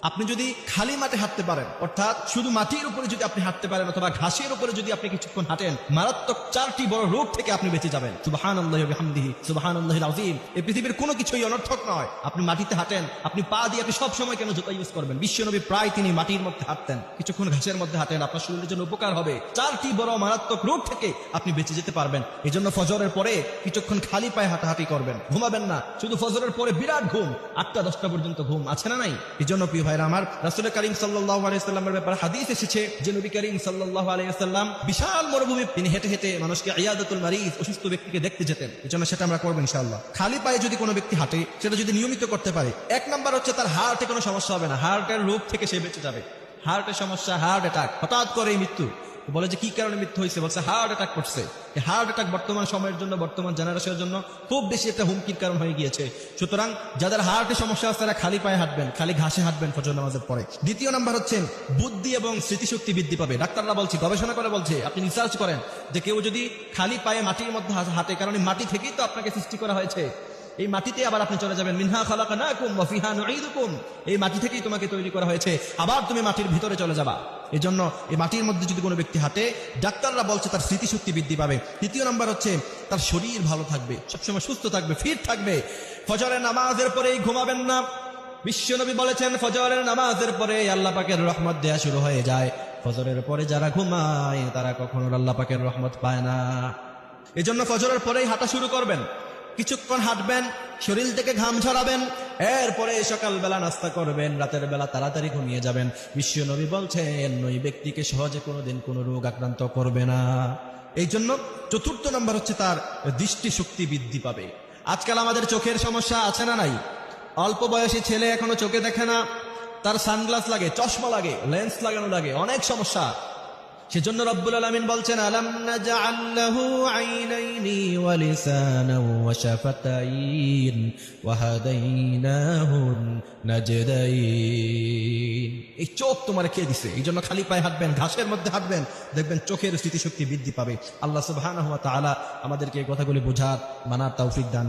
আপনি যদি খালি মাঠে হাঁটতে পারেন, অর্থাৎ শুধু মাটির উপরে যদি আপনি হাঁটতে পারেন অথবা ঘাসের উপরে যদি আপনি কিছুক্ষণ হাঁটেন, মারাত্মক 4টি বড় রোগ থেকে আপনি বেঁচে যাবেন। সুবহানাল্লাহি ওয়া বিহামদিহি সুবহানাল্লাহিল আযীম। এই পৃথিবীর কোনো কিছুই অনর্থক নয়। আপনি মাটিতে হাঁটেন, আপনি পা দিয়ে আপনি সব সময় কেন জুতা ইউজ করবেন? বিশ্বনবী প্রায় তিনি মাটির মধ্যে হাঁটতেন। কিছুক্ষণ ঘাসের মধ্যে হাঁটেন, আপনার শরীরের জন্য উপকার হবে। 4টি বড় মারাত্মক রোগ থেকে আপনি বেঁচে যেতে পারবেন। এই জন্য ফজরের পরে কিছুক্ষণ খালি পায়ে হাঁটাহাঁটি করবেন, ঘুমাবেন না। শুধু ফজরের পরে বিরাট ঘুম, 8টা 10টা পর্যন্ত ঘুম আছে না নাই? এই জন্য প্রিয় ভাইরা আমার, রাসূল করিম সাল্লাল্লাহু আলাইহি ওয়াসাল্লামের ব্যাপারে হাদিস এসেছে যে নবী করিম সাল্লাল্লাহু আলাইহি ওয়াসাল্লাম বিশাল মরুভূমি তিনি হেঁটে হেঁটে মানুষকে ইয়াদাতুল মারিজ, অসুস্থ ব্যক্তিকে দেখতে যেতেন। এজন্য সেটা আমরা করব ইনশাআল্লাহ। খালি পায়ে যদি কোনো ব্যক্তি হাঁটে, সেটা যদি নিয়মিত করতে পারে, 1 নাম্বার হচ্ছে তার হার্টে কোনো সমস্যা হবে না, হার্টের রোগ থেকে সে বেঁচে যাবে। হার্টের সমস্যা, হার্ট অ্যাটাক, হঠাৎ করে মৃত্যু। বলে যে কি কারণে মৃত্যু হয়েছে? বলছে হার্ট অ্যাটাক করছে। হার্ট অ্যাটাক বর্তমান সময়ের জন্য, বর্তমান জেনারেশনের জন্য খুব বেশি একটা হুমকির কারণ হয়ে গিয়েছে। সুতরাং যাদের হার্টের সমস্যা আছে তারা খালি পায়ে হাঁটবেন, খালি ঘাসে হাঁটবেন ফজর নামাজের পরে। দ্বিতীয় নাম্বার হচ্ছে বুদ্ধি এবং স্মৃতিশক্তি বৃদ্ধি পাবে। ডাক্তাররা বলছে, গবেষণা করে বলছে, আপনি রিসার্চ করেন যে কেউ যদি খালি পায়ে মাটির মধ্যে হাঁটে, কারণ মাটি থেকেই তো আপনাকে সৃষ্টি করা হয়েছে, এই মাটিতে আবার আপনি চলে যাবেন। মিনহা খালাকনাকুম ওয়া ফিহা নুঈদুকুম, এই মাটি থেকেই তোমাকে তৈরি করা হয়েছে, আবার তুমি মাটির ভিতরে চলে যাবা। এই জন্য এই মাটির মধ্যে যদি কোনো ব্যক্তি হাঁটে, ডাক্তাররা বলছে তার স্মৃতিশক্তি বৃদ্ধি পাবে। তৃতীয় নাম্বার হচ্ছে তার শরীর ভালো থাকবে, সবসময় সুস্থ থাকবে, ফিট থাকবে। ফজরের নামাজের পরেই ঘুমাবেন না। বিশ্বনবী বলেছেন ফজরের নামাজের পরে আল্লাহ পাকের রহমত দেয়া শুরু হয়ে যায়। ফজরের পরে যারা ঘুমায় তারা কখনো আল্লাহ পাকের রহমত পায় না। এজন্য ফজরের পরেই হাঁটা শুরু করবেন, কিছুক্ষণ হাঁটবেন, শরীর থেকে ঘাম ঝরাবেন, এরপরে সকালবেলা নাস্তা করবেন, রাতের বেলা তাড়াতাড়ি ঘুমিয়ে যাবেন। বিশ্বনবী বলছেন ওই ব্যক্তিকে সহজে কোনোদিন কোনো রোগ আক্রান্ত করবে না। এই জন্য চতুর্থ নম্বর হচ্ছে তার দৃষ্টিশক্তি বৃদ্ধি পাবে। আজকাল আমাদের চোখের সমস্যা আছে না নাই? অল্প বয়সী ছেলে এখনো চোখে দেখে না, তার সানগ্লাস লাগে, চশমা লাগে, লেন্স লাগানো লাগে, অনেক সমস্যা। সেজন্য রব্বুল আলামিন বলছেন আলাম নাজআল লাহু আইনাইনি ওয়া লিসানান ওয়া শাফাতাইন ওয়া হাদাইনাহু নাজদাইন। এই চোখ তোমার কে দিছে? এই জন্য খালি পায়ে হাঁটবেন, ঘাসের মধ্যে হাঁটবেন, দেখবেন চোখের স্মৃতিশক্তি বৃদ্ধি পাবে। আল্লাহ সুবহানাহু ওয়া তাআলা আমাদেরকে এই কথাগুলি বোঝার, মানার তৌফিক দান